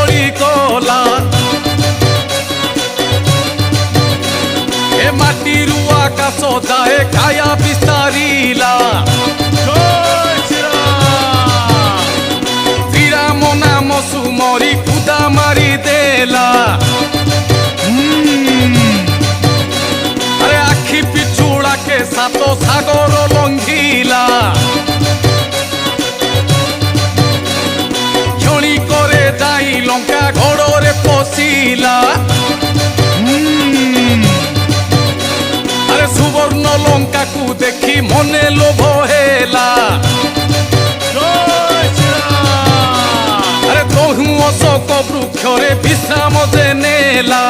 କଦଳୀ କଲା ଏ ମାଟିରୁ ଆକାଶ ଯାଏ କାୟା ବିସ୍ତାରିଲା ଶ୍ରୀରାମ ନାମ ସୁମରି କୁଦା ମାରି ଦେଲା ଆରେ ଆଖି ପିଛୁଳାକେ ସାତ ସାଗର ଲଙ୍ଘିଲା କ୍ଷଣି করে যাই লঙ্কা ঘড়রে পশিলা আরে সুবর্ণ লঙ্কাকু দেখি মনে লোভ হেলা আরে তহু অশোক বৃক্ষরে বিশ্রাম যে নেলা